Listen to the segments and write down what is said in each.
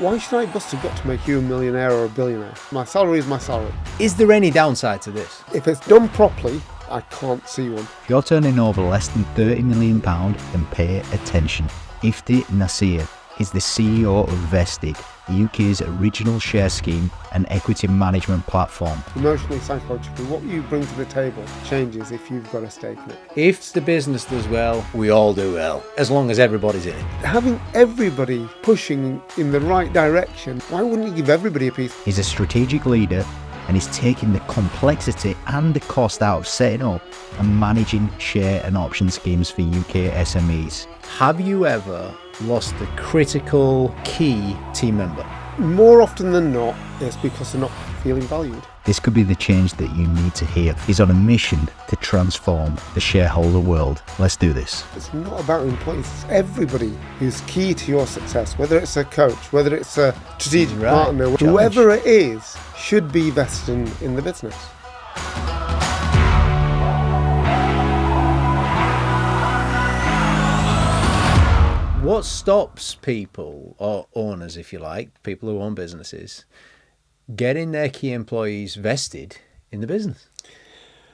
Why should I bust a gut to make you a millionaire or a billionaire? My salary is my salary. Is there any downside to this? If it's done properly, I can't see one. If you're turning over less than £30 million, then pay attention. Ifty Nasir is the CEO of Vested, the UK's original share scheme and equity management platform. Emotionally, psychologically, what you bring to the table changes if you've got a stake in it. If the business does well, we all do well, as long as everybody's in it. Having everybody pushing in the right direction, why wouldn't you give everybody a piece? He's a strategic leader and is taking the complexity and the cost out of setting up and managing share and option schemes for UK SMEs. Have you ever lost a critical key team member? More often than not, it's because they're not feeling valued. This could be the change that you need to hear. He's on a mission to transform the shareholder world. Let's do this. It's not about employees, it's everybody who's key to your success, whether it's a coach, whether it's a strategic partner, whoever it is, should be vested in the business. What stops people, or owners if you like, people who own businesses, getting their key employees vested in the business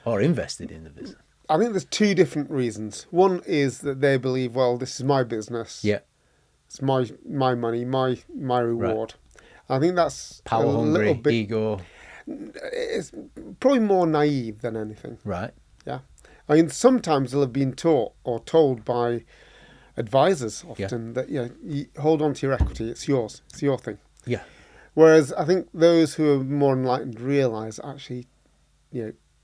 or invested in the business? I think there's two different reasons. One is that they believe, well, this is my business. Yeah. It's my money, my reward. Right. I think that's power hungry, little bit, ego. It's probably more naive than anything. Right. Yeah. I mean, sometimes they'll have been taught or told by advisors often that you hold on to your equity, it's yours, it's your thing. Yeah. Whereas I think those who are more enlightened realise actually,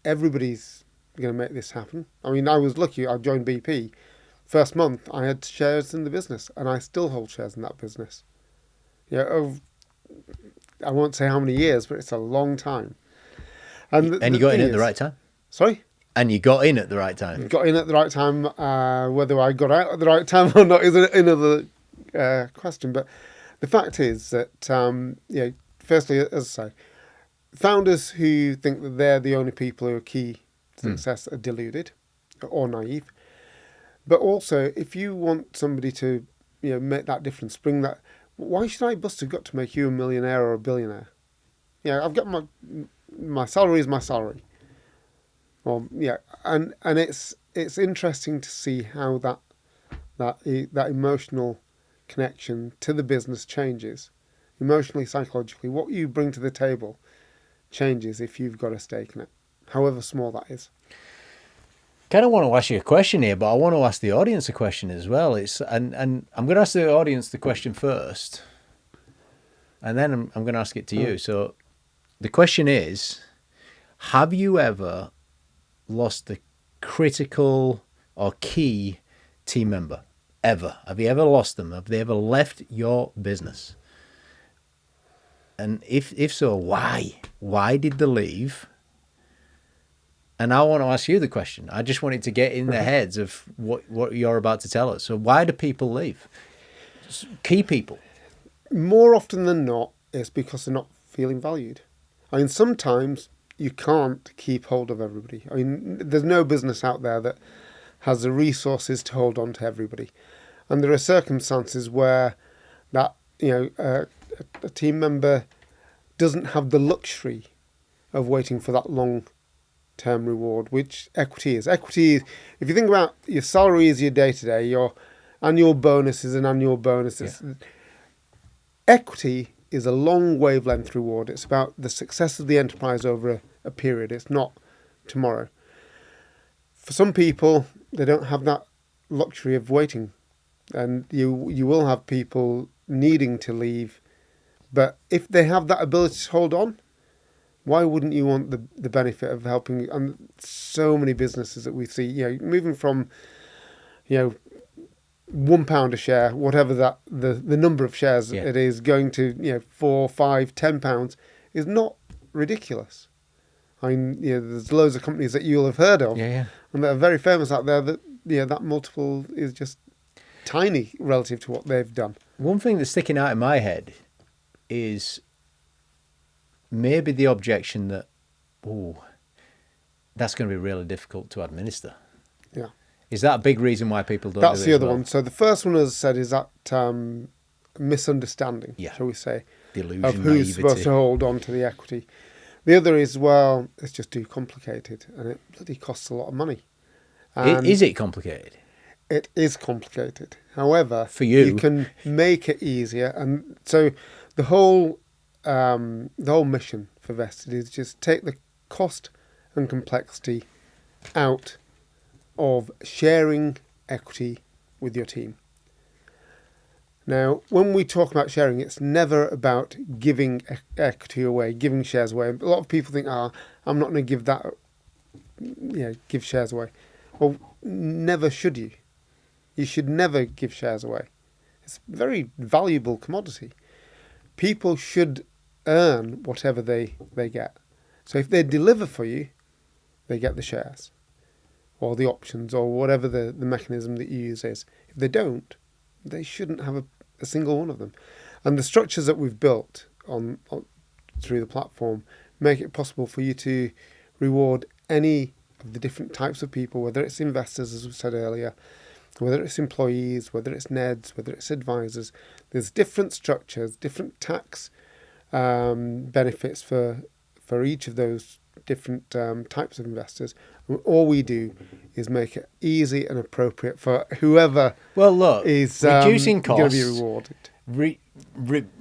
everybody's going to make this happen. I mean, I was lucky. I joined BP. First month, I had shares in the business, and I still hold shares in that business. I won't say how many years, but it's a long time. And you got in at the right time. Sorry. And you got in at the right time. Got in at the right time. Whether I got out at the right time or not is another question. But the fact is that, firstly, as I say, founders who think that they're the only people who are key to success are deluded or naive. But also, if you want somebody to, make that difference, bring that, why should I bust a gut to make you a millionaire or a billionaire? I've got my salary is my salary. Well, and it's interesting to see how that emotional connection to the business changes, emotionally, psychologically. What you bring to the table changes if you've got a stake in it, however small that is. Kind of want to ask you a question here, but I want to ask the audience a question as well. And I'm going to ask the audience the question first, and then I'm going to ask it to you. So the question is, have you ever lost the critical or key team member ever? Have you ever lost them? Have they ever left your business? And if so, why? Why did they leave? And I want to ask you the question. I just wanted to get in the heads of what you're about to tell us. So why do people leave? Key people. More often than not, it's because they're not feeling valued. I mean, sometimes you can't keep hold of everybody. I mean, there's no business out there that has the resources to hold on to everybody. And there are circumstances where that, a team member doesn't have the luxury of waiting for that long-term reward, which equity is. Equity, if you think about your salary is your day-to-day, your annual bonus is an annual bonus. Yeah. Equity is a long wavelength reward. It's about the success of the enterprise over a period. It's not tomorrow. For some people, they don't have that luxury of waiting. And you will have people needing to leave. But if they have that ability to hold on, why wouldn't you want the benefit of helping? And so many businesses that we see, moving from, £1 a share, whatever that the number of shares it is, going to £4, £5, £10 is not ridiculous. I mean, there's loads of companies that you'll have heard of, and that are very famous out there. That that multiple is just tiny relative to what they've done. One thing that's sticking out in my head is maybe the objection that, that's going to be really difficult to administer. Yeah. Is that a big reason why people don't do it? That's the other one. So the first one, as I said, is that misunderstanding, Yeah. shall we say, Delusion, of who's supposed naivety. to hold on to the equity. The other is, well, it's just too complicated and it bloody costs a lot of money. And Is it complicated? it is complicated. However, For you. can make it easier. And so the whole mission for Vested is just take the cost and complexity out of sharing equity with your team. Now, when we talk about sharing, it's never about giving equity away, giving shares away. A lot of people think, I'm not going to give that, give shares away. Well, never should you. You should never give shares away. It's a very valuable commodity. People should earn whatever they get. So if they deliver for you, they get the shares or the options or whatever the mechanism that you use is. If they don't, they shouldn't have a single one of them. And the structures that we've built on through the platform make it possible for you to reward any of the different types of people, whether it's investors, as we said earlier, whether it's employees, whether it's NEDs, whether it's advisors. There's different structures, different tax benefits for each of those different types of investors. And all we do is make it easy and appropriate for whoever is reducing going to be costs, rewarded.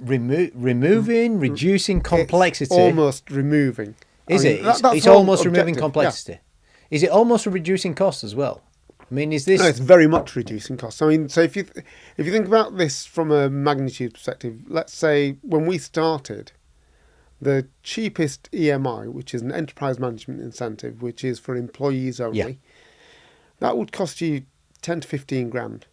Removing, reducing complexity. It's almost removing. It's almost removing complexity. Yeah. Is it almost reducing costs as well? I mean, is this? No, it's very much reducing costs. I mean, so if you think about this from a magnitude perspective, let's say when we started, the cheapest EMI, which is an enterprise management incentive, which is for employees only, that would cost you 10 to 15 grand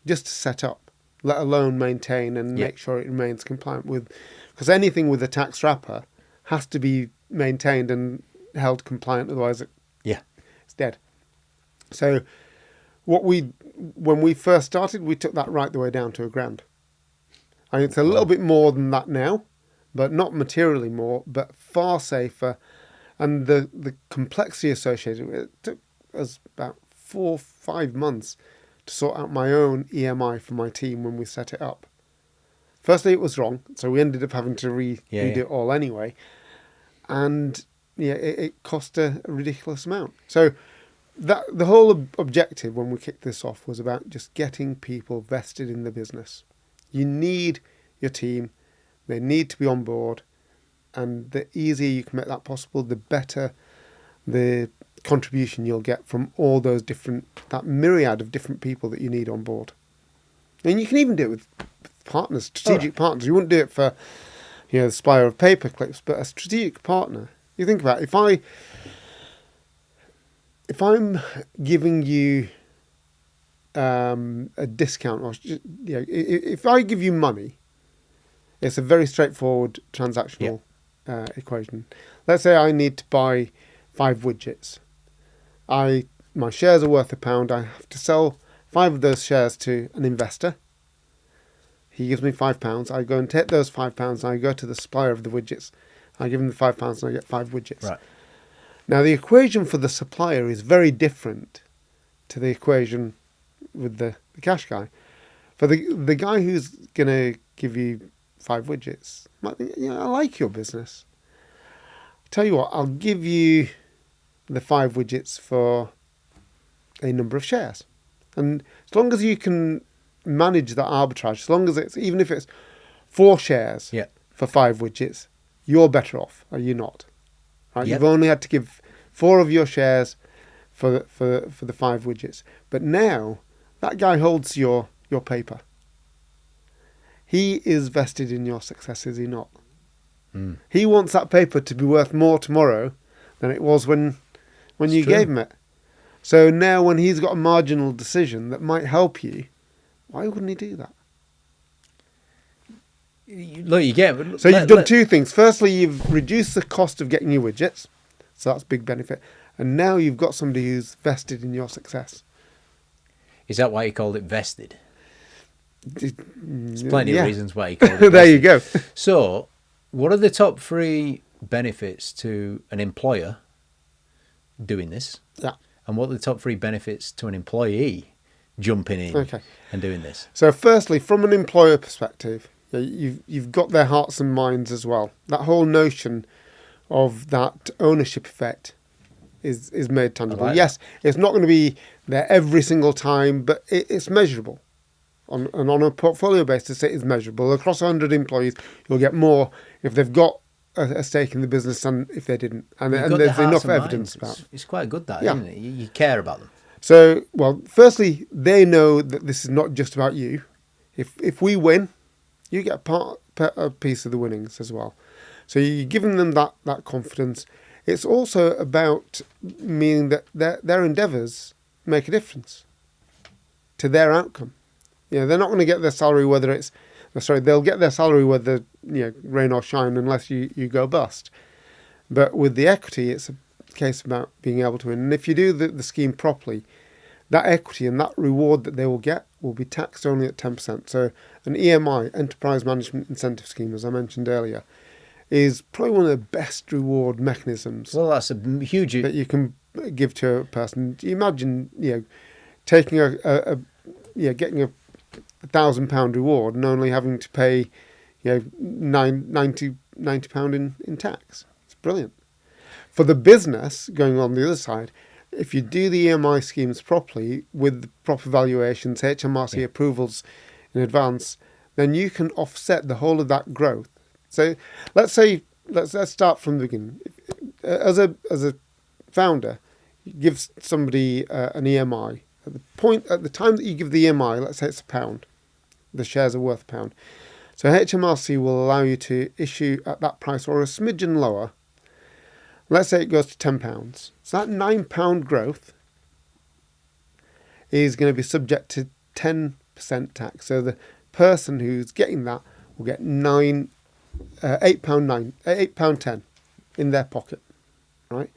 just to set up, let alone maintain and make sure it remains compliant with, because anything with a tax wrapper has to be maintained and held compliant, otherwise it's dead. So when we first started, we took that right the way down to £1,000. I mean, it's a little bit more than that now, but not materially more, but far safer. And the complexity associated with it took us about 4 or 5 months to sort out my own EMI for my team when we set it up. Firstly, it was wrong, so we ended up having to redo it all anyway. And it cost a ridiculous amount. So the whole objective when we kicked this off was about just getting people vested in the business. You need your team. They need to be on board. And the easier you can make that possible, the better the contribution you'll get from all those that myriad of different people that you need on board. And you can even do it with partners, strategic partners. You wouldn't do it for the supplier of paper clips, but a strategic partner. You think about it, if I'm giving you a discount, or if I give you money, it's a very straightforward transactional equation. Let's say I need to buy 5 widgets. My shares are worth £1. I have to sell 5 of those shares to an investor. He gives me £5. I go and take those £5 and I go to the supplier of the widgets. I give him the £5 and I get 5 widgets. Right. Now, the equation for the supplier is very different to the equation with the cash guy. For the guy who's going to give you 5 widgets, might think, I like your business. Tell you what, I'll give you the 5 widgets for a number of shares. And as long as you can manage that arbitrage, as long as even if it's 4 shares for 5 widgets, you're better off, are you not? Right? You've only had to give 4 of your shares for the 5 widgets. But now that guy holds your paper. He is vested in your success, is he not? Mm. He wants that paper to be worth more tomorrow than it was when you gave him it. So now when he's got a marginal decision that might help you, why wouldn't he do that? Look, So you've done 2 things. Firstly, you've reduced the cost of getting your widgets. So that's a big benefit. And now you've got somebody who's vested in your success. Is that why you called it vested? There's plenty of reasons why you called it vested. There you go. So what are the top 3 benefits to an employer doing this? Yeah. And what are the top 3 benefits to an employee jumping in Okay. and doing this? So, firstly, from an employer perspective, you've got their hearts and minds as well. That whole notion of that ownership effect is made tangible. like Yes, it's not going to be there every single time, but it's measurable. And on a portfolio basis, it is measurable. Across 100 employees, you'll get more if they've got a stake in the business than if they didn't. And You've got there's the hearts enough and evidence minds. about. It's quite good, that, Yeah. isn't it? You care about them. So, well, firstly, they know that this is not just about you. If we win, you get a piece of the winnings as well. So you're giving them that confidence. It's also about meaning that their endeavours make a difference to their outcome. They're not going to get their salary they'll get their salary whether rain or shine unless you go bust. But with the equity, it's a case about being able to win. And if you do the scheme properly, that equity and that reward that they will get will be taxed only at 10%. So an EMI, Enterprise Management Incentive Scheme, as I mentioned earlier, is probably one of the best reward mechanisms. Well, that's a huge... that you can give to a person. Do you imagine, taking getting a £1,000 reward and only having to pay, £90 in tax? It's brilliant. For the business, going on the other side, if you do the EMI schemes properly with the proper valuations, HMRC approvals in advance, then you can offset the whole of that growth. So let's start from the beginning. As a founder, you give somebody an EMI. At the time that you give the EMI, let's say it's £1, the shares are worth £1. So HMRC will allow you to issue at that price or a smidgen lower. Let's say it goes to £10. So that £9 growth is going to be subject to 10% tax. So the person who's getting that will get £8.10 in their pocket, right?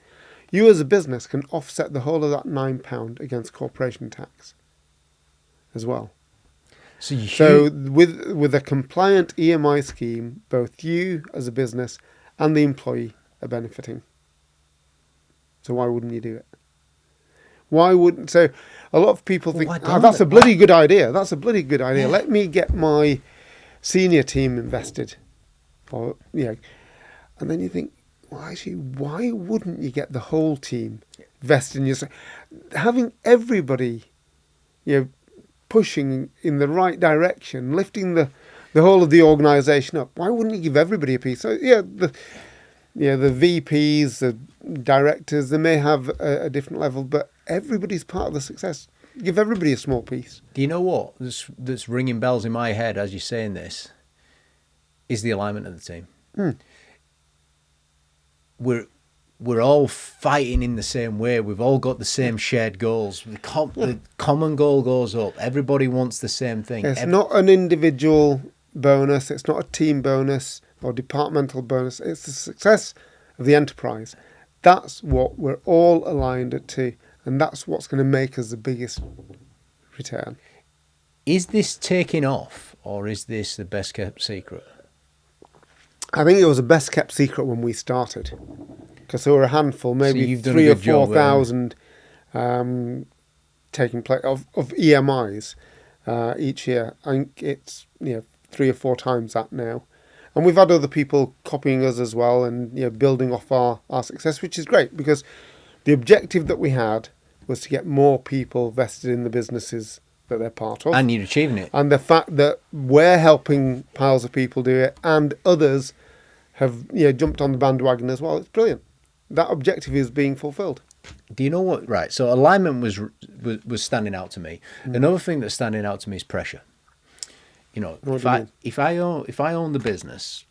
You as a business can offset the whole of that £9 against corporation tax as well. So with a compliant EMI scheme, both you as a business and the employee are benefiting. So why wouldn't you do it? So a lot of people think, that's a bloody good idea. That's a bloody good idea. Yeah. Let me get my senior team invested. And then you think, well, actually, why wouldn't you get the whole team vested in yourself? Having everybody, pushing in the right direction, lifting the whole of the organisation up. Why wouldn't you give everybody a piece? So the VPs, the directors, they may have a different level, but everybody's part of the success. Give everybody a small piece. Do you know what that's ringing bells in my head as you're saying this? Is the alignment of the team. We're all fighting in the same way. We've all got the same shared goals. The common goal goes up. Everybody wants the same thing. It's not an individual bonus. It's not a team bonus or departmental bonus. It's the success of the enterprise. That's what we're all aligned to, and that's what's going to make us the biggest return. Is this taking off, or is this the best kept secret? I think it was a best kept secret when we started, because there were a handful, maybe 3,000 or 4,000 taking place of EMIs each year. I think it's 3 or 4 times that now, and we've had other people copying us as well, and building off our success, which is great, because the objective that we had was to get more people vested in the businesses that they're part of, and you're achieving it. And the fact that we're helping piles of people do it, and others have jumped on the bandwagon as well. It's brilliant. That objective is being fulfilled. Do you know what? Right. So alignment was standing out to me. Another thing that's standing out to me is pressure. If I own the business,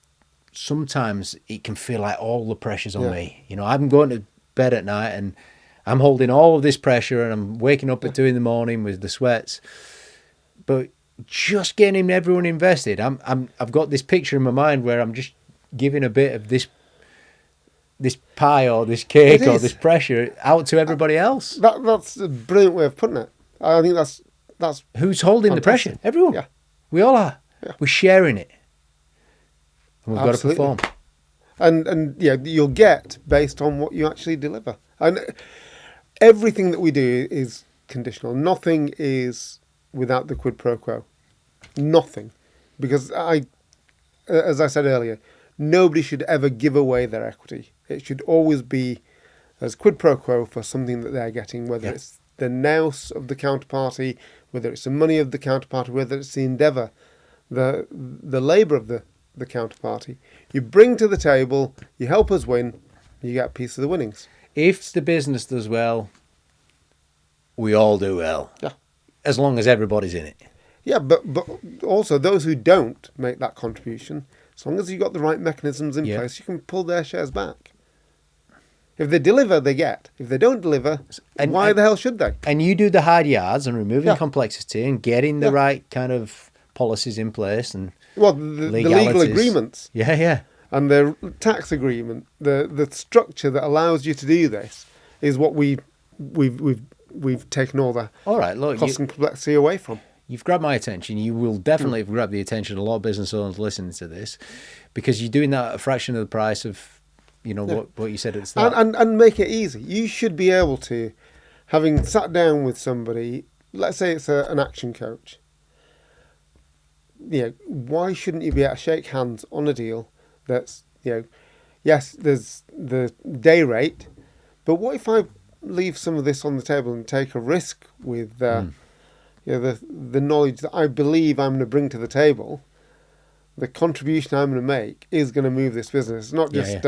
sometimes it can feel like all the pressure's on me. I'm going to bed at night and I'm holding all of this pressure, and I'm waking up at 2 a.m. with the sweats. But just getting everyone invested, I've got this picture in my mind where I'm just giving a bit of this pie or this cake or this pressure out to everybody else. That's a brilliant way of putting it. I think that's who's holding the pressure? Everyone. Yeah. We all are. Yeah. We're sharing it. And we've Absolutely. got to perform. And you'll get based on what you actually deliver. And everything that we do is conditional. Nothing is without the quid pro quo. Nothing. Because as I said earlier, nobody should ever give away their equity. It should always be as quid pro quo for something that they're getting, whether it's the nous of the counterparty, whether it's the money of the counterparty, whether it's the endeavour, the labour of the counterparty. You bring to the table, you help us win, you get a piece of the winnings. If the business does well, we all do well. Yeah. As long as everybody's in it. Yeah, but also those who don't make that contribution, as long as you've got the right mechanisms in place, you can pull their shares back. If they deliver, they get. If they don't deliver, why the hell should they? And you do the hard yards and removing complexity and getting the right kind of policies in place and the legal agreements. Yeah. And the tax agreement, the structure that allows you to do this is what we've taken all the cost and complexity away from. You've grabbed my attention. You will definitely grab the attention of a lot of business owners listening to this, because you're doing that at a fraction of the price of, what you said at the start. And make it easy. You should be able to, having sat down with somebody, let's say it's an action coach. Why shouldn't you be able to shake hands on a deal that's, yes, there's the day rate, but what if I leave some of this on the table and take a risk with the knowledge that I believe I'm going to bring to the table? The contribution I'm going to make is going to move this business. It's not just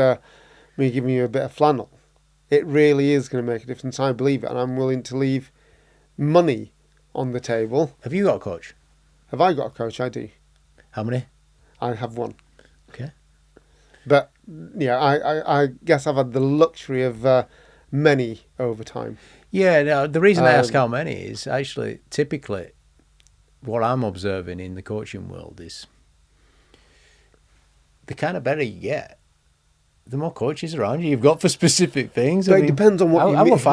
me giving you a bit of flannel. It really is going to make a difference. I believe it, and I'm willing to leave money on the table. Have you got a coach? Have I got a coach? I do. How many? I have one. Okay. But I guess I've had the luxury of many over time. Yeah, no, the reason I ask how many is actually typically what I'm observing in the coaching world is the kind of better you get, the more coaches around you you've got for specific things. But it depends on what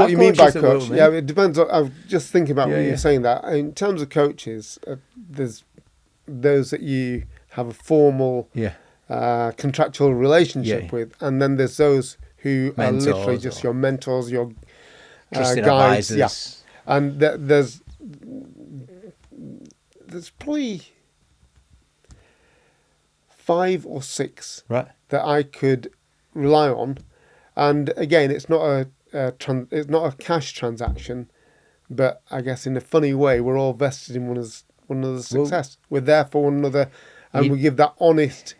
you mean by coach. Yeah, it depends on, I was just thinking about when you're saying that. In terms of coaches, there's those that you have a formal contractual relationship with, and then there's those who mentors, are literally just your mentors, your guides. Advisors. Yeah. And there's probably 5 or 6 that I could rely on, and again, it's not a cash transaction, but I guess in a funny way, we're all vested in one another's success. We're there for one another, and we give that honest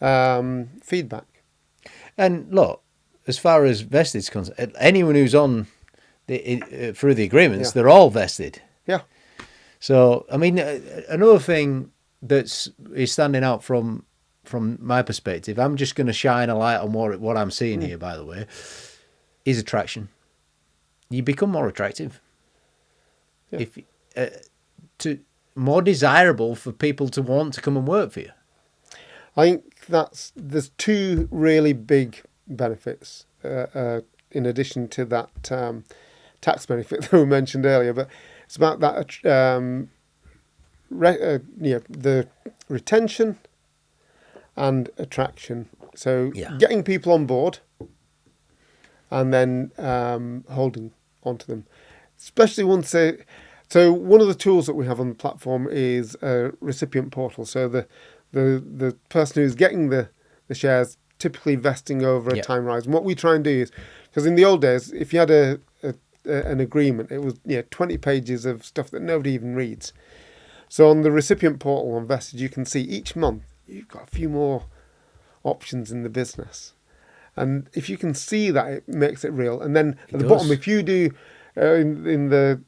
feedback. And look, as far as vested is concerned, anyone who's on through the agreements, they're all vested. Yeah. So I mean, another thing is standing out from my perspective, I'm just going to shine a light on what I'm seeing here, by the way, is attraction. You become more attractive. If more desirable for people to want to come and work for you. I think there's 2 really big benefits in addition to that tax benefit that we mentioned earlier, but it's about that the retention and attraction. So getting people on board and then holding onto them, especially once they. So one of the tools that we have on the platform is a recipient portal. So the person who's getting the shares typically vesting over a time horizon. What we try and do is, because in the old days, if you had an agreement, it was 20 pages of stuff that nobody even reads. So on the recipient portal on Vested, you can see each month you've got a few more options in the business, and if you can see that, it makes it real. And then at the bottom, if you do in the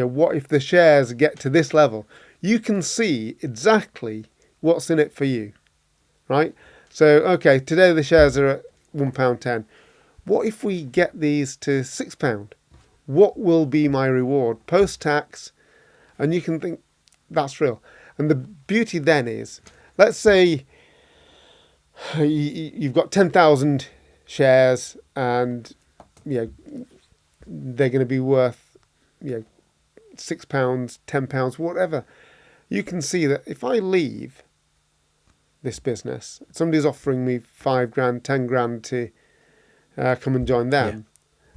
what if the shares get to this level, you can see exactly what's in it for you, right? So okay, today the shares are at £1.10. What if we get these to £6? What will be my reward post-tax? And you can think that's real. And the beauty then is, let's say you've got 10,000 shares and they're going to be worth £6, £10, whatever. You can see that if I leave this business, somebody's offering me £5,000, £10,000 to come and join them.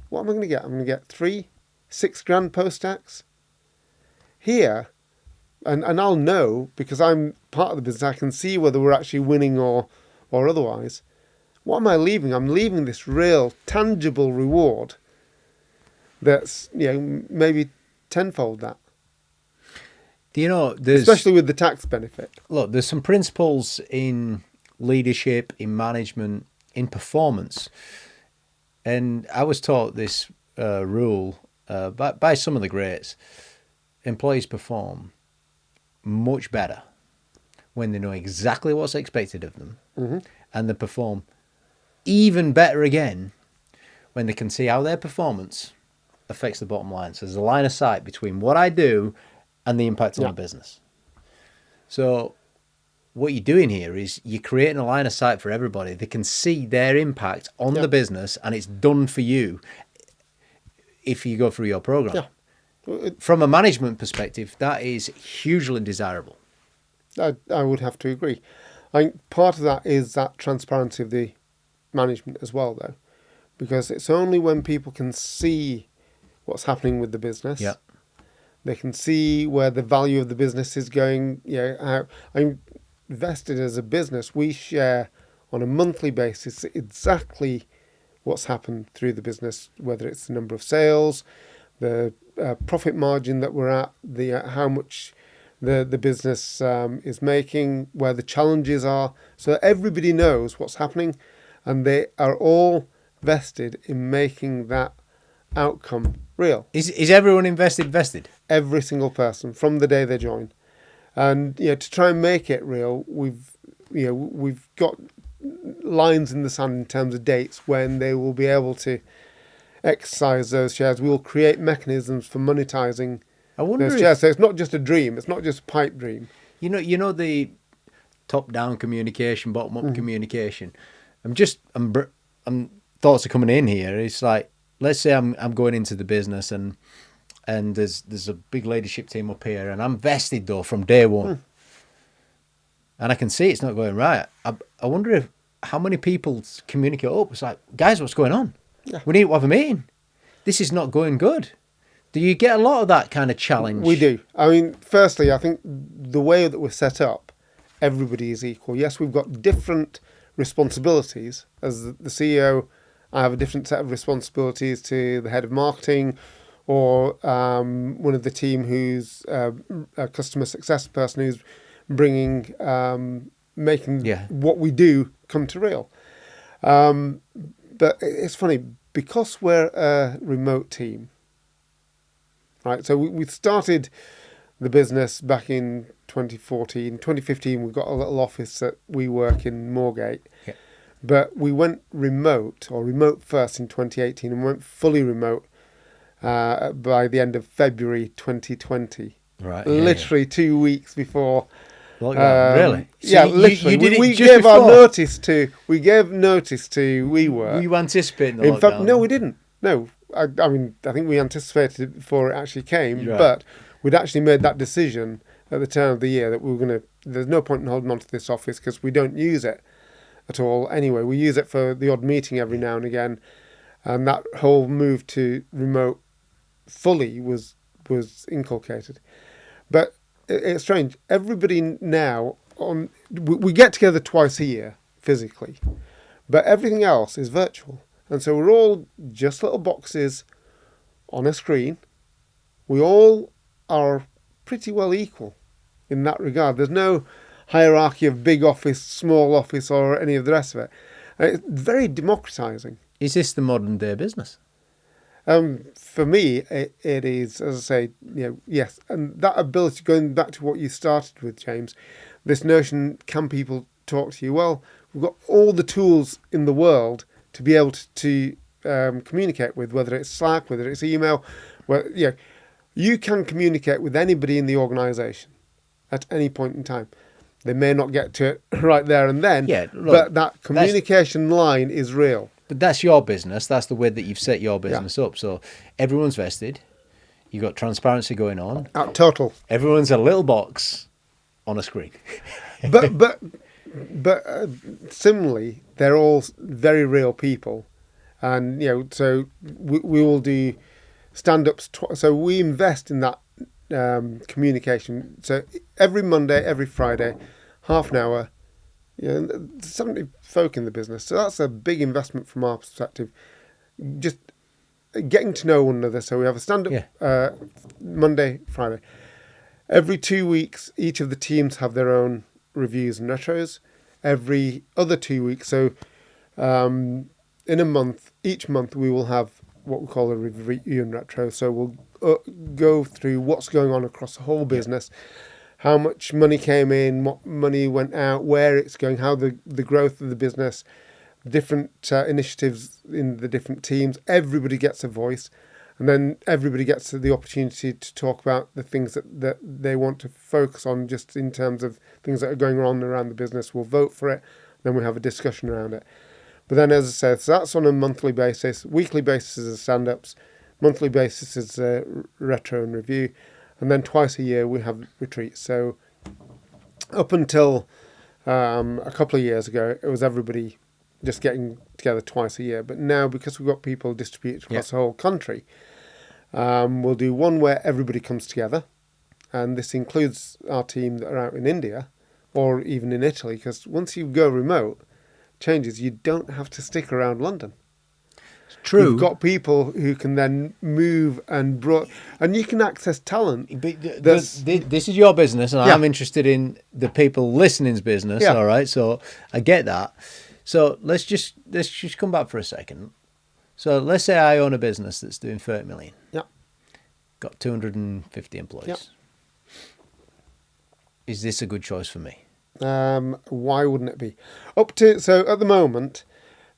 What am I going to get? I'm going to get £6,000 post-tax. Here, And I'll know because I'm part of the business. I can see whether we're actually winning or otherwise. What am I leaving? I'm leaving this real tangible reward that's, maybe tenfold that, Do you know, especially with the tax benefit. there's some principles in leadership, in management, in performance. And I was taught this rule by some of the greats. Employees perform much better when they know exactly what's expected of them. Mm-hmm. And they perform even better again when they can see how their performance affects the bottom line. So there's a line of sight between what I do and the impact on the business. So what you're doing here is you're creating a line of sight for everybody. They can see their impact on the business, and it's done for you if you go through your program. Yeah. From a management perspective, that is hugely desirable. I would have to agree. I think part of that is that transparency of the management as well, though, because it's only when people can see what's happening with the business. Yeah. They can see where the value of the business is going. How I'm vested as a business. We share on a monthly basis exactly what's happened through the business, whether it's the number of sales, the profit margin that we're at, the how much the business is making, where the challenges are, so that everybody knows what's happening, and they are all vested in making that outcome real. Is everyone vested? Every single person from the day they join, and to try and make it real, we've got lines in the sand in terms of dates when they will be able to exercise those shares. We will create mechanisms for monetizing those shares. So it's not just a dream. It's not just a pipe dream. You know the top-down communication, bottom-up communication. I'm thoughts are coming in here. It's like, let's say I'm going into the business and there's a big leadership team up here, and I'm vested though from day one, and I can see it's not going right. I wonder how many people communicate up. It's like, guys, what's going on? Yeah. We need to have a meeting. This is not going good. Do you get a lot of that kind of challenge? We do. I mean, firstly, I think the way that we're set up, everybody is equal. Yes, we've got different responsibilities. As the CEO, I have a different set of responsibilities to the head of marketing, or one of the team who's a customer success person who's bringing, making what we do come to real. But it's funny, because we're a remote team, right? So we started the business back in 2014. 2015, we got a little office that we work in Moorgate. Yeah. But we went remote first in 2018, and went fully remote by the end of February 2020. Right. Literally 2 weeks before. Really? So literally. You did we it just gave before? our notice to. We gave notice to WeWork. Were you anticipating the In lockdown? fact, no, we didn't. No, I mean, I think we anticipated it before it actually came, Right. but we'd actually made that decision at the turn of the year that we were going to. There's no point in holding on to this office because we don't use it at all. Anyway, we use it for the odd meeting every now and again, and that whole move to remote fully was inculcated. But it's strange. Everybody now we get together twice a year physically, but everything else is virtual, and so we're all just little boxes on a screen. We all are pretty well equal in that regard. There's no hierarchy of big office, small office, or any of the rest of it. It's very democratizing. Is this the modern day business? For me, it is, as I say, yes. And that ability, going back to what you started with, James, this notion, can people talk to you? Well, we've got all the tools in the world to be able to communicate with, whether it's Slack, whether it's email. You can communicate with anybody in the organisation at any point in time. They may not get to it right there and then, but that communication line is real. But that's your business. That's the way that you've set your business up. So everyone's vested. You've got transparency going on. Total. Everyone's a little box on a screen. but similarly, they're all very real people, and so we will do stand-ups. So we invest in that communication. So every Monday, every Friday, half an hour. There's 70 folk in the business, so that's a big investment from our perspective. Just getting to know one another. So we have a stand-up Monday, Friday. Every 2 weeks, each of the teams have their own reviews and retros. Every other 2 weeks, so in a month, each month we will have what we call a review and retro. So we'll go through what's going on across the whole business, how much money came in, what money went out, where it's going, how the growth of the business, different initiatives in the different teams. Everybody gets a voice, and then everybody gets the opportunity to talk about the things that they want to focus on, just in terms of things that are going on around the business. We'll vote for it, then we have a discussion around it. But then, as I said, so that's on a monthly basis. Weekly basis is stand-ups. Monthly basis is retro and review. And then twice a year we have retreats. So up until a couple of years ago, it was everybody just getting together twice a year. But now, because we've got people distributed across the whole country, we'll do one where everybody comes together. And this includes our team that are out in India or even in Italy, because once you go remote, changes, you don't have to stick around London. True. You've got people who can then move and you can access talent. But this is your business, and I'm interested in the people listening's business. Yeah. All right, so I get that. So let's just come back for a second. So let's say I own a business that's doing 30 million. Yeah. Got 250 employees. Yeah. Is this a good choice for me? Why wouldn't it be? So at the moment,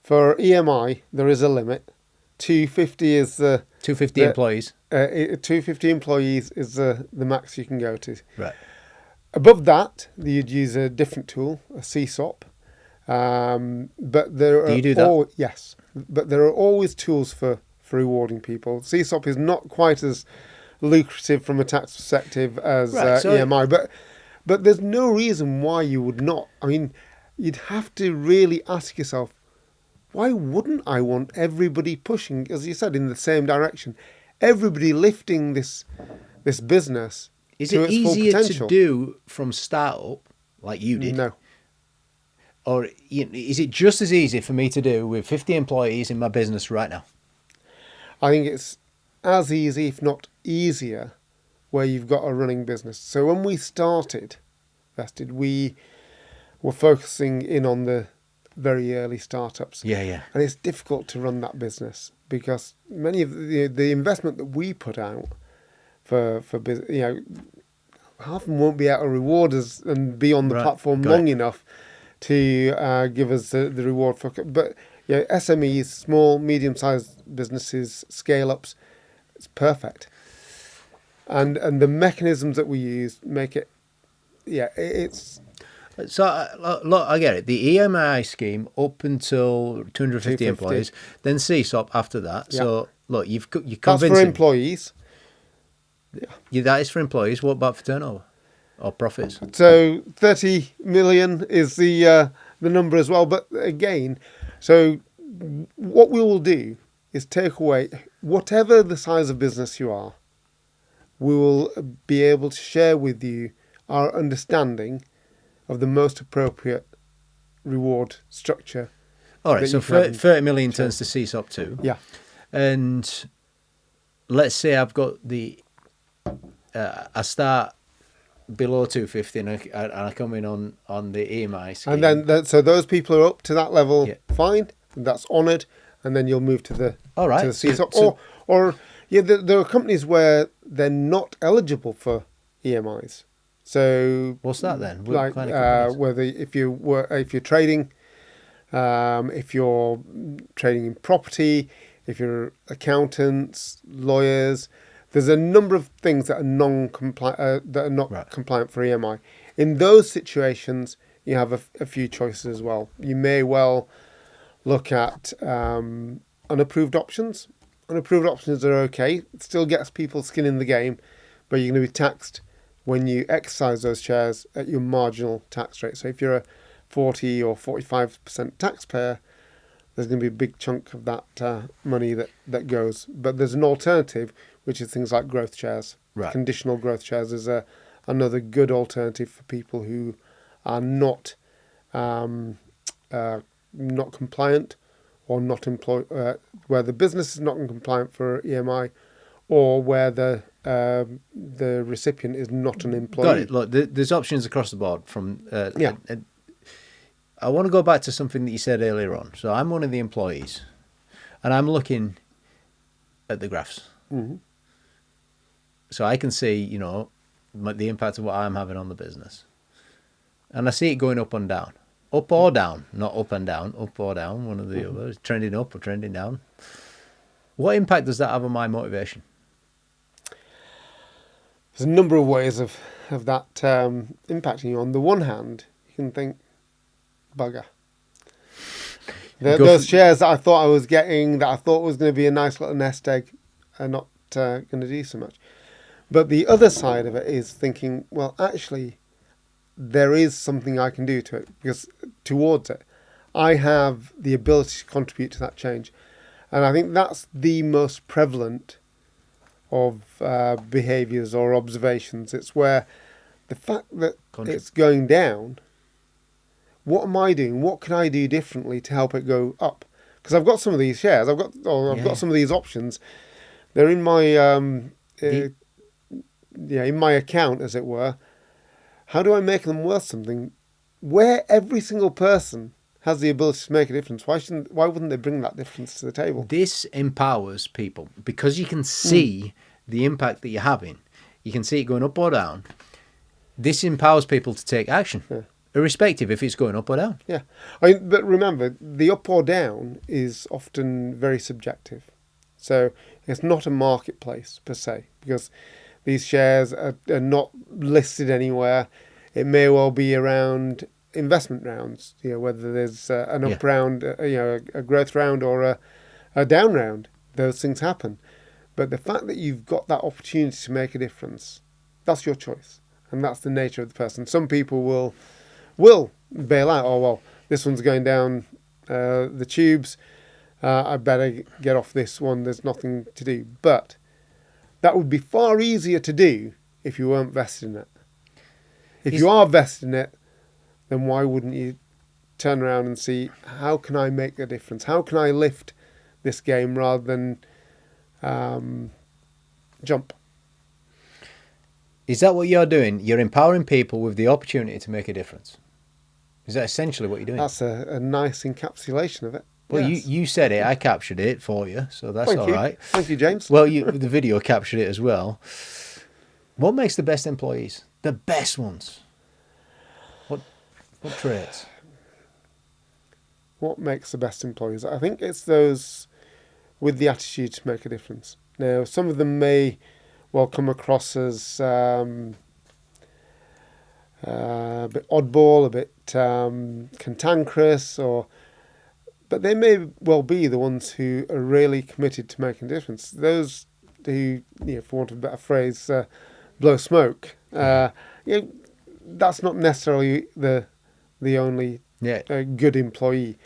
for EMI, there is a limit. 250 is the 250 employees. 250 employees is the max you can go to. Right. Above that, you'd use a different tool, a CSOP. But there Do you do that? Yes, but there are always tools for rewarding people. CSOP is not quite as lucrative from a tax perspective as EMI, but there's no reason why you would not. I mean, you'd have to really ask yourself, why wouldn't I want everybody pushing, as you said, in the same direction? Everybody lifting this business Is to it its full easier potential. to do from startup like you did? No. Or is it just as easy for me to do with 50 employees in my business right now? I think it's as easy, if not easier, where you've got a running business. So when we started Vested, we were focusing in on the very early startups. Yeah. And it's difficult to run that business because many of the investment that we put out for business, half of them won't be able to reward us and be on the platform long enough to give us the reward for. But SMEs, small, medium-sized businesses, scale-ups, it's perfect. And the mechanisms that we use make it, it's. So, look, I get it. The EMI scheme up until 250 employees, then CSOP after that. Yeah. So, look, you convinced. That's for employees. Yeah, that is for employees. What about for turnover or profits? So 30 million is the number as well. But again, so what we will do is take away whatever the size of business you are. We will be able to share with you our understanding of the most appropriate reward structure. All right, so 30 million turns to CSOP 2. Yeah. And let's say I've got I start below 250 and I come in on the EMI scheme. And then, so those people are up to that level, fine, that's honoured, and then you'll move to the CSOP. There are companies where they're not eligible for EMIs. So what's that then? Like whether if you're trading, if you're trading in property, if you're accountants, lawyers, there's a number of things that are non-compliant that are not compliant for EMI. In those situations, you have a few choices as well. You may well look at unapproved options. Unapproved options are okay. It still gets people skin in the game, but you're going to be taxed when you exercise those shares at your marginal tax rate. So if you're a 40 or 45% taxpayer, there's going to be a big chunk of that money that goes. But there's an alternative, which is things like growth shares. Right. Conditional growth shares is another good alternative for people who are not not compliant or not where the business is not compliant for EMI, or where the recipient is not an employee. Got it. Look, there's options across the board. From Yeah. I want to go back to something that you said earlier on. So I'm one of the employees, and I'm looking at the graphs. Mm-hmm. So I can see, the impact of what I'm having on the business, and I see it going up and down, up or down, not up and down, up or down, one or the other, trending up or trending down. What impact does that have on my motivation? There's a number of ways of that impacting you. On the one hand, you can think, bugger. Those shares that I thought I was getting, that I thought was going to be a nice little nest egg, are not going to do so much. But the other side of it is thinking, well, actually, there is something I can do to it, because towards it, I have the ability to contribute to that change. And I think that's the most prevalent of behaviours or observations. It's where the fact that it's going down, what am I doing? What can I do differently to help it go up? Because I've got some of these shares, I've got some of these options. They're in my in my account, as it were. How do I make them worth something? Where every single person has the ability to make a difference, why wouldn't they bring that difference to the table? This empowers people because you can see the impact that you're having. You can see it going up or down. This empowers people to take action, irrespective if it's going up or down. Yeah, but remember, the up or down is often very subjective. So it's not a marketplace per se, because these shares are not listed anywhere. It may well be around investment rounds, whether there's an up round, a growth round or a down round. Those things happen. But the fact that you've got that opportunity to make a difference, that's your choice. And that's the nature of the person. Some people will bail out. Oh, well, this one's going down the tubes. I better get off this one. There's nothing to do. But that would be far easier to do if you weren't vested in it. If you are vested in it, then why wouldn't you turn around and see, how can I make a difference? How can I lift this game rather than jump? Is that what you're doing? You're empowering people with the opportunity to make a difference. Is that essentially what you're doing? That's a nice encapsulation of it. Well, yes. you said it. I captured it for you, so that's all right. Thank you, James. Well, the video captured it as well. What makes the best employees? The best ones. What traits? What makes the best employees? I think it's those with the attitude to make a difference. Now, some of them may well come across as a bit oddball, a bit cantankerous, but they may well be the ones who are really committed to making a difference. Those who, for want of a better phrase, blow smoke. That's not necessarily the only good employee.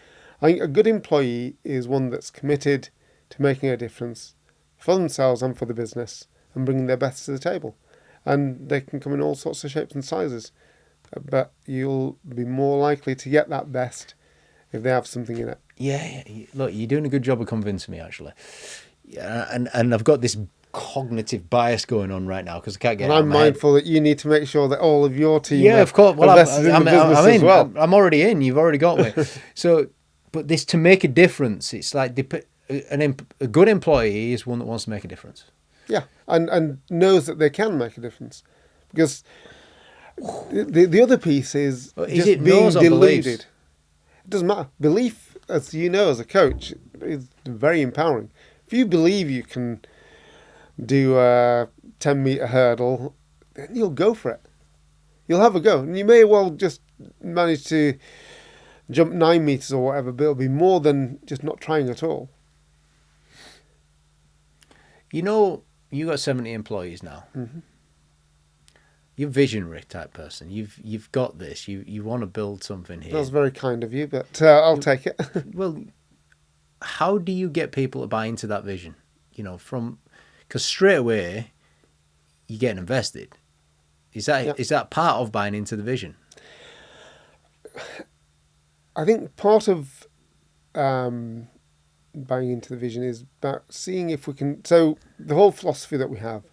I think a good employee is one that's committed to making a difference for themselves and for the business and bringing their best to the table. And they can come in all sorts of shapes and sizes. But you'll be more likely to get that best if they have something in it. Yeah. Look, you're doing a good job of convincing me, actually. Yeah, and I've got this cognitive bias going on right now because I can't get. And I'm mindful that you need to make sure that all of your team. Yeah, of course. Well, I'm in. As well. I'm already in. You've already got me. So, but this to make a difference, it's like a good employee is one that wants to make a difference. Yeah, and knows that they can make a difference, because the other piece is just it being deluded. Beliefs? It doesn't matter. Belief, as you know, as a coach, is very empowering. If you believe you can do a 10-meter hurdle, then you'll go for it. You'll have a go, and you may well just manage to jump 9 meters or whatever, but it'll be more than just not trying at all. You got 70 employees now. Mm-hmm. You're a visionary type person. You've got this. You want to build something here. That's very kind of you, but I'll take it. Well, how do you get people to buy into that vision? Because straight away, you're getting invested. Is that part of buying into the vision? I think part of buying into the vision is about seeing if we can. So the whole philosophy that we have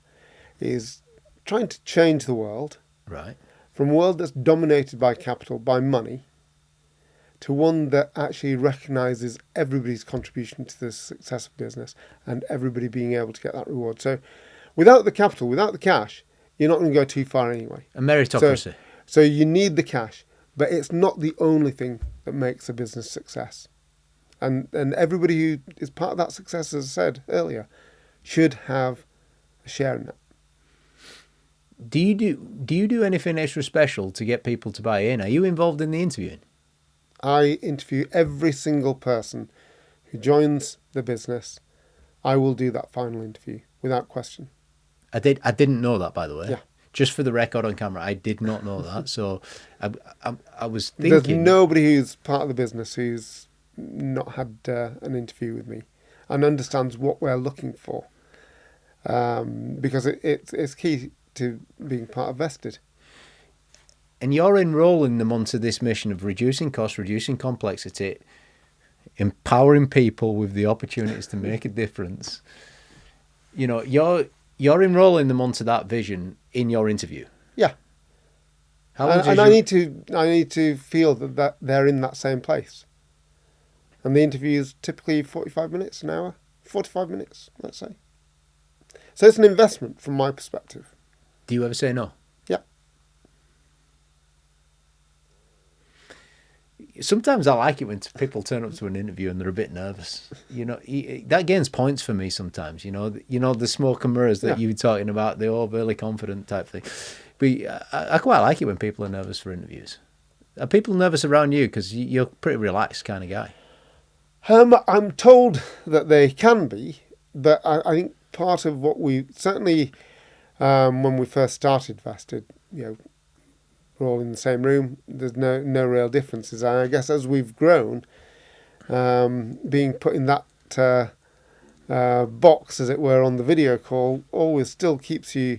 is trying to change the world Right. from a world that's dominated by capital, by money, to one that actually recognises everybody's contribution to the success of business and everybody being able to get that reward. So without the capital, without the cash, you're not going to go too far anyway. A meritocracy. So you need the cash, but it's not the only thing that makes a business success. And everybody who is part of that success, as I said earlier, should have a share in that. Do you do anything extra special to get people to buy in? Are you involved in the interviewing? I interview every single person who joins the business. I will do that final interview without question. I didn't know that, by the way. Yeah. Just for the record on camera, I did not know that. So I was thinking. There's nobody who's part of the business who's not had an interview with me and understands what we're looking for, because it's key to being part of Vested. And you're enrolling them onto this mission of reducing cost, reducing complexity, empowering people with the opportunities to make a difference. You know, you're enrolling them onto that vision in your interview. Yeah. And I need to feel that they're in that same place. And the interview is typically 45 minutes, an hour, 45 minutes, let's say. So it's an investment from my perspective. Do you ever say no? Yeah. Sometimes I like it when people turn up to an interview and they're a bit nervous. You know, that gains points for me sometimes. You know the smoke and mirrors that you were talking about, the overly confident type thing. But I quite like it when people are nervous for interviews. Are people nervous around you? Because you're a pretty relaxed kind of guy. I'm told that they can be, but I think part of what we certainly when we first started Vested, we're all in the same room. There's no real differences. And I guess as we've grown, being put in that box, as it were, on the video call, always still keeps you.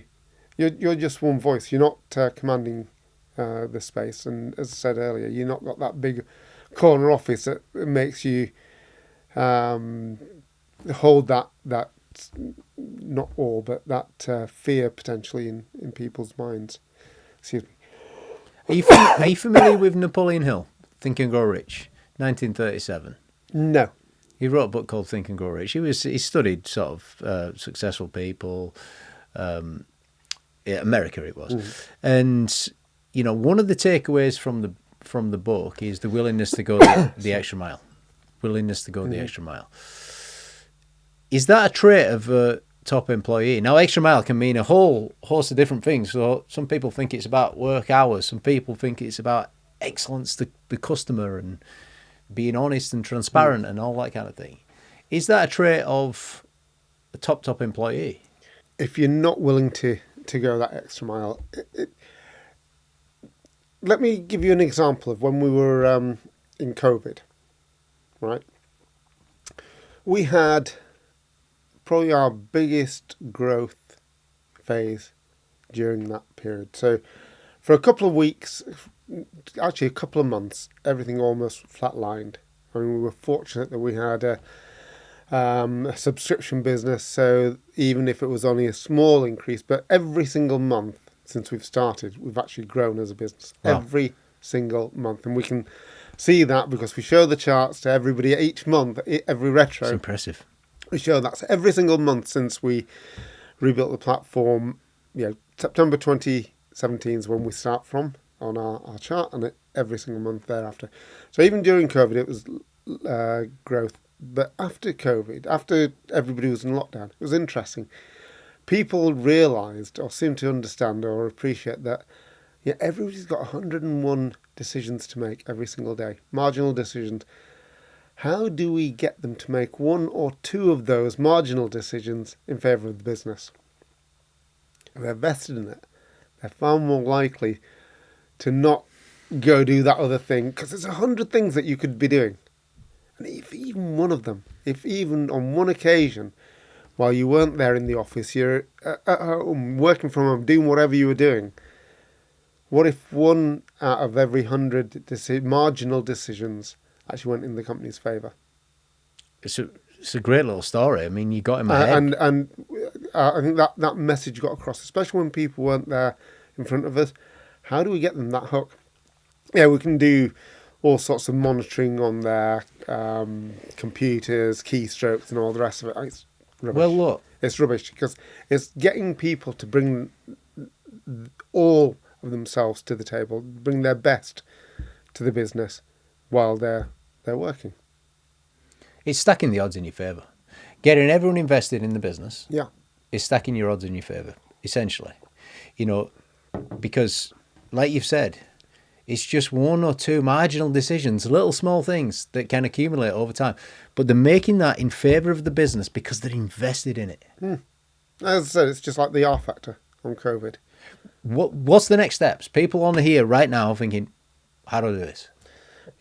You're just one voice. You're not commanding the space. And as I said earlier, you've not got that big corner office that makes you hold that not all, but that fear potentially in people's minds. Excuse me. Are you familiar with Napoleon Hill, Think and Grow Rich, 1937? No. He wrote a book called Think and Grow Rich. He studied sort of successful people, America it was, and one of the takeaways from the book is the willingness to go the extra mile. Willingness to go the extra mile. Is that a trait of a top employee? Now, extra mile can mean a whole host of different things. So some people think it's about work hours. Some people think it's about excellence to the customer and being honest and transparent and all that kind of thing. Is that a trait of a top employee? If you're not willing to go that extra mile, let me give you an example of when we were in COVID, right? We had probably our biggest growth phase during that period. So for a couple of weeks, actually a couple of months, everything almost flatlined. I mean, we were fortunate that we had a subscription business, so even if it was only a small increase, but every single month since we've started, we've actually grown as a business. Wow. Every single month. And we can see that because we show the charts to everybody each month, every retro. It's impressive. We show that every single month since we rebuilt the platform. September 2017 is when we start from on our chart, and every single month thereafter. So even during COVID, it was growth. But after COVID, after everybody was in lockdown, it was interesting. People realised or seemed to understand or appreciate that everybody's got 101 decisions to make every single day, marginal decisions. How do we get them to make one or two of those marginal decisions in favour of the business? If they're vested in it, they're far more likely to not go do that other thing, because there's 100 things that you could be doing. And if even one of them, if even on one occasion, while you weren't there in the office, you're at home, working from home, doing whatever you were doing. What if 1 out of every 100 marginal decisions actually went in the company's favour? It's a great little story. I mean, you got in my head. And I think that message got across, especially when people weren't there in front of us. How do we get them that hook? Yeah, we can do all sorts of monitoring on their computers, keystrokes, and all the rest of it. It's rubbish. Well, look, It's rubbish because it's getting people to bring all of themselves to the table, bring their best to the business while they're working. it's stacking the odds in your favour. Getting everyone invested in the business Yeah. is stacking your odds in your favour, essentially. You know, because, like you've said, it's just 1 or 2 marginal decisions, little small things that can accumulate over time. But they're making that in favour of the business because they're invested in it. As I said, it's just like the R factor on COVID. What's the next steps? People on here right now thinking, how do I do this?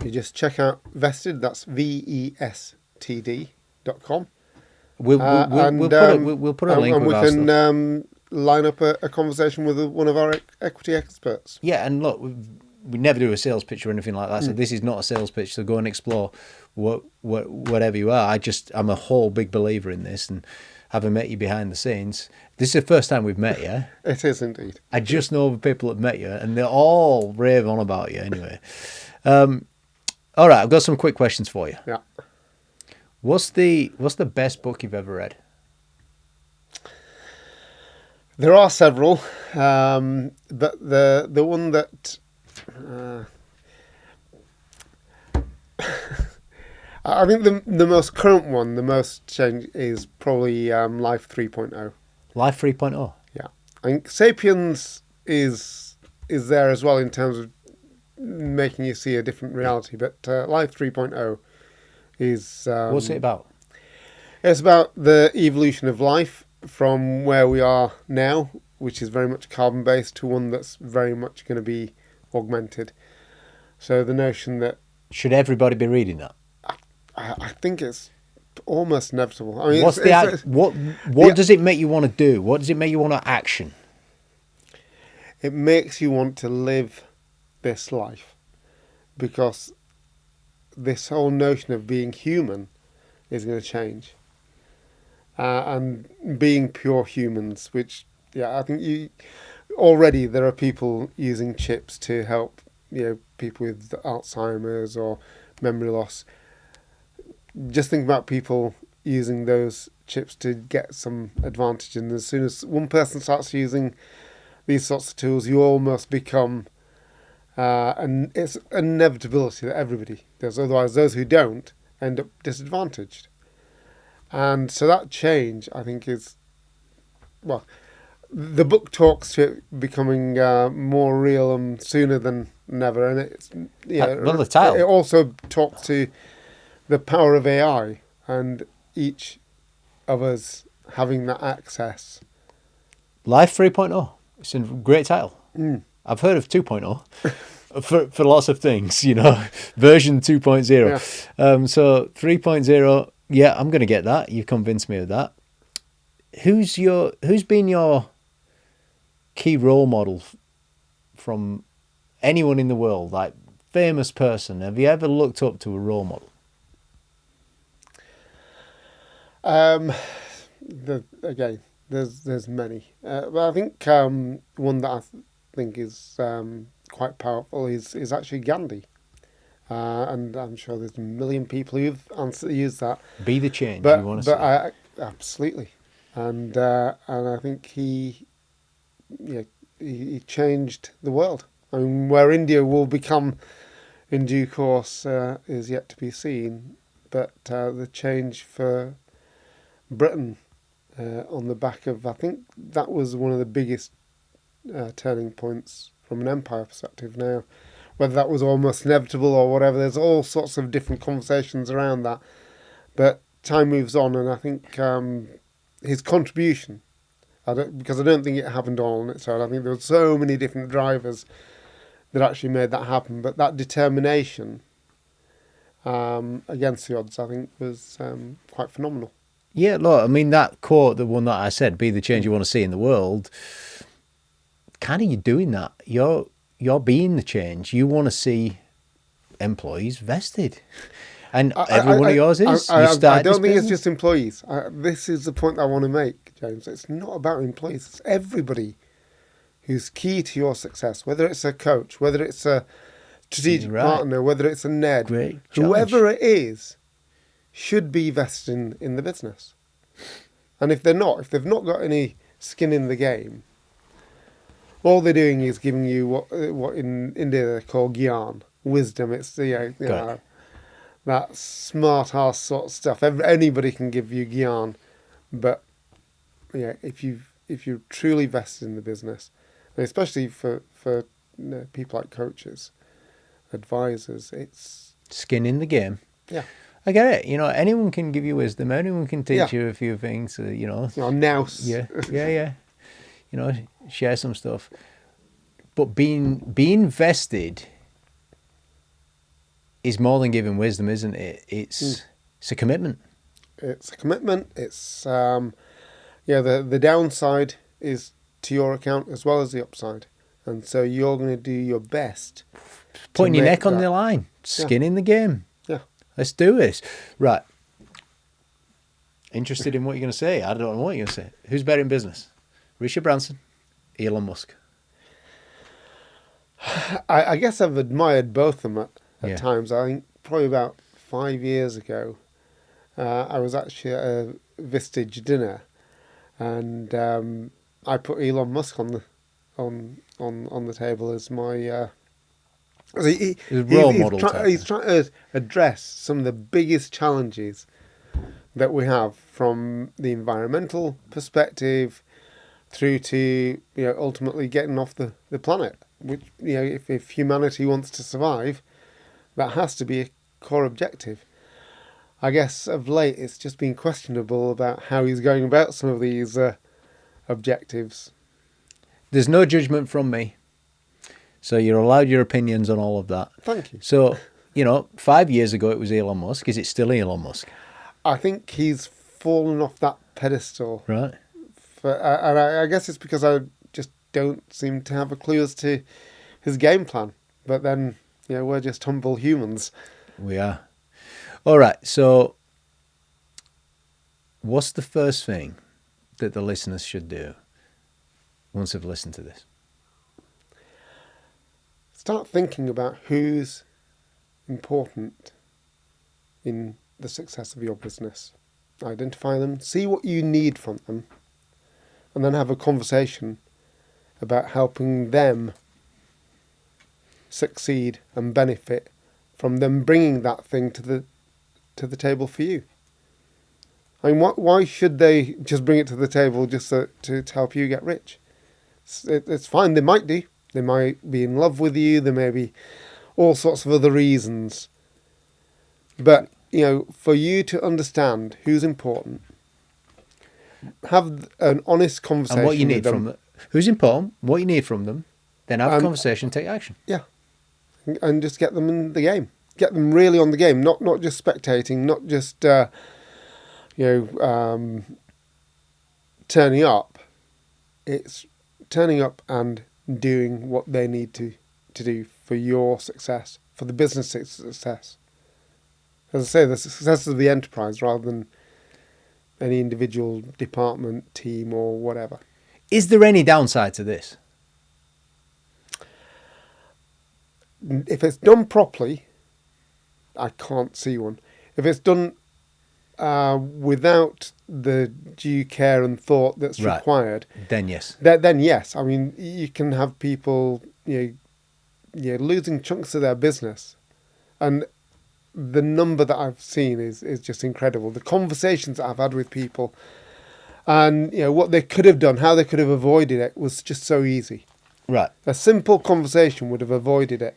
You just check out Vested, that's VESTD.com. We'll put a link and with we our stuff. can line up a conversation with one of our equity experts. Yeah, and look, we never do a sales pitch or anything like that, so this is not a sales pitch, so go and explore whatever you are. I'm a whole big believer in this, and having met you behind the scenes, this is the first time we've met you. It is indeed. I just know the people that met you, and they're all rave on about you anyway. All right, I've got some quick questions for you. Yeah. What's the best book you've ever read? There are several, but the one that I think the most current one, the most change, is probably Life 3.0. Life 3.0. Yeah, I think Sapiens is there as well in terms of making you see a different reality, but Life 3.0 is What's it about? it's about the evolution of life from where we are now, which is very much carbon based, to one that's very much going to be augmented. So the notion that Should everybody be reading that? I think it's almost inevitable. I mean, What's what does it make you want to do? What does it make you want to action? it makes you want to live this life, because this whole notion of being human is going to change, and being pure humans, which I think already there are people using chips to help people with Alzheimer's or memory loss. Just think about people using those chips to get some advantage, and as soon as one person starts using these sorts of tools, you almost become and it's an inevitability that everybody does. Otherwise, those who don't end up disadvantaged. And so that change, I think, is, well, the book talks to it becoming more real and sooner than never. And it's, well, the title. It also talks to the power of AI and each of us having that access. Life 3.0. It's a great title. I've heard of 2.0 for lots of things, version 2.0. So 3.0, yeah, I'm going to get that. You convinced me of that. Who's been your key role model from anyone in the world, like famous person? Have you ever looked up to a role model? Again, there's many, but I think one that I think is quite powerful is actually Gandhi, and I'm sure there's a million people who've used that. Be the change you want to see. Absolutely, and I think he changed the world. I mean, where India will become in due course is yet to be seen, but the change for Britain on the back of, I think that was one of the biggest turning points from an empire perspective. Now, whether that was almost inevitable or whatever, there's all sorts of different conversations around that. But time moves on, and I think his contribution, because I don't think it happened all on its own. I think there were so many different drivers that actually made that happen. But that determination against the odds, I think, was quite phenomenal. Yeah, look, I mean, that quote, the one that I said, be the change you want to see in the world, kind of you're doing that. You're being the change. You want to see employees vested. And every one of yours is. You I started this don't think it's business. just employees. This is the point I want to make, James. It's not about employees. It's everybody who's key to your success, whether it's a coach, whether it's a strategic Right. partner, whether it's a Ned, Great whoever challenge. it is, should be vested in the business. And if they're not, if they've not got any skin in the game, all they're doing is giving you what in India they call gyan, wisdom. It's Got it. that smart ass sort of stuff. Anybody can give you gyan, but if you're truly vested in the business, and especially for people like coaches, advisors, it's Skin in the game. yeah. I get it. Anyone can give you wisdom. Anyone can teach Yeah. you a few things. Now, Yeah. Share some stuff. But being vested is more than giving wisdom, isn't it? It's a commitment. it's a commitment. It's the downside is to your account as well as the upside, and so you're going to do your best. Putting your make neck on that- the line. Skin in the game. Yeah. Let's do this. Right. Interested in what you're going to say. I don't know what you're going to say. Who's better in business? Richard Branson, Elon Musk. I guess I've admired both of them at Yeah. times. I think probably about 5 years ago, I was actually at a Vistage dinner, and I put Elon Musk on the table as my. He's a role model type He's thing. trying to address some of the biggest challenges that we have, from the environmental perspective through to ultimately getting off the planet. Which if humanity wants to survive, that has to be a core objective. I guess of late it's just been questionable about how he's going about some of these objectives. There's no judgment from me. So you're allowed your opinions on all of that. Thank you. So, 5 years ago it was Elon Musk. Is it still Elon Musk? I think he's fallen off that pedestal. Right. And I guess it's because I just don't seem to have a clue as to his game plan. But then, we're just humble humans. We are. All right. So what's the first thing that the listeners should do once they've listened to this? Start thinking about who's important in the success of your business. Identify them, see what you need from them, and then have a conversation about helping them succeed and benefit from them bringing that thing to the table for you. I mean, why should they just bring it to the table just to help you get rich? It's fine. They might do. They might be in love with you. There may be all sorts of other reasons. But, for you to understand who's important, have an honest conversation And what you with need them. from them. Who's important, what you need from them, then have a conversation, take action. Yeah. And just get them in the game. Get them really on the game, not just spectating, not just, turning up. It's turning up and doing what they need to do for your success, for the business success. As I say, the success of the enterprise rather than any individual department, team, or whatever. Is there any downside to this? If it's done properly, I can't see one. If it's done without the due care and thought that's Right. required, Then yes. then yes. I mean, you can have people losing chunks of their business, and the number that I've seen is just incredible. The conversations that I've had with people, and what they could have done, how they could have avoided it, was just so easy. Right. A simple conversation would have avoided it.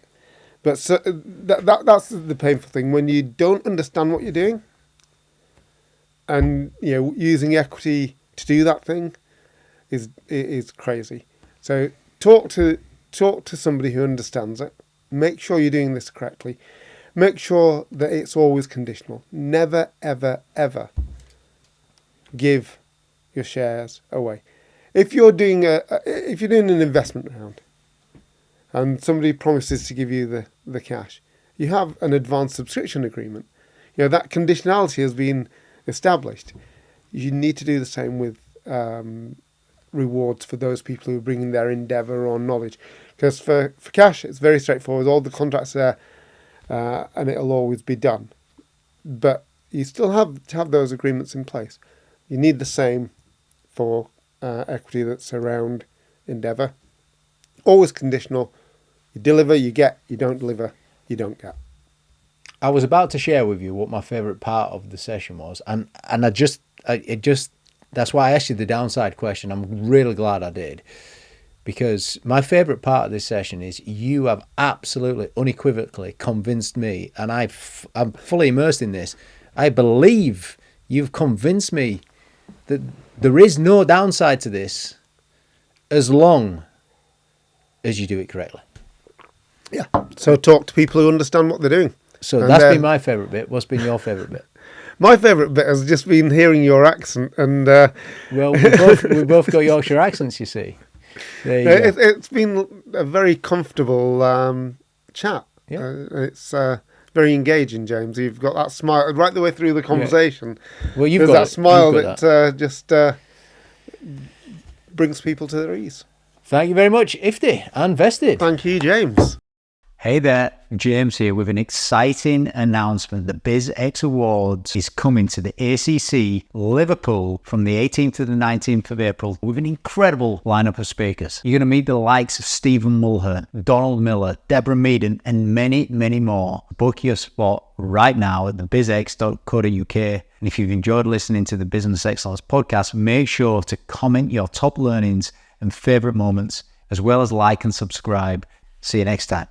But that's the painful thing, when you don't understand what you're doing, and using equity to do that thing is crazy. So talk to somebody who understands it. Make sure you're doing this correctly. Make sure that it's always conditional. Never, ever, ever give your shares away. If you're doing an investment round and somebody promises to give you the cash, you have an advanced subscription agreement. That conditionality has been established. You need to do the same with rewards for those people who are bringing their endeavour or knowledge. Because for cash, it's very straightforward. All the contracts are there, and it'll always be done. But you still have to have those agreements in place. You need the same for equity that's around endeavour. Always conditional. You deliver, you get. You don't deliver, you don't get. I was about to share with you what my favourite part of the session was, and that's why I asked you the downside question. I'm really glad I did, because my favourite part of this session is you have absolutely unequivocally convinced me, and I'm fully immersed in this. I believe you've convinced me that there is no downside to this as long as you do it correctly. Yeah. So talk to people who understand what they're doing. So that's been my favourite bit. What's been your favourite bit? My favourite bit has just been hearing your accent, and well, we both got Yorkshire accents, you see. There you go. It's been a very comfortable chat. Yeah. It's very engaging, James. You've got that smile right the way through the conversation. Yeah. Well, you've There's got that smile that just brings people to their ease. Thank you very much, Ifty and Vested. Thank you, James. Hey there, James here with an exciting announcement. The BizX Awards is coming to the ACC Liverpool from the 18th to the 19th of April with an incredible lineup of speakers. You're going to meet the likes of Stephen Mulhern, Donald Miller, Deborah Meaden, and many, many more. Book your spot right now at thebizx.co.uk. And if you've enjoyed listening to the Business Excellence podcast, make sure to comment your top learnings and favourite moments, as well as like and subscribe. See you next time.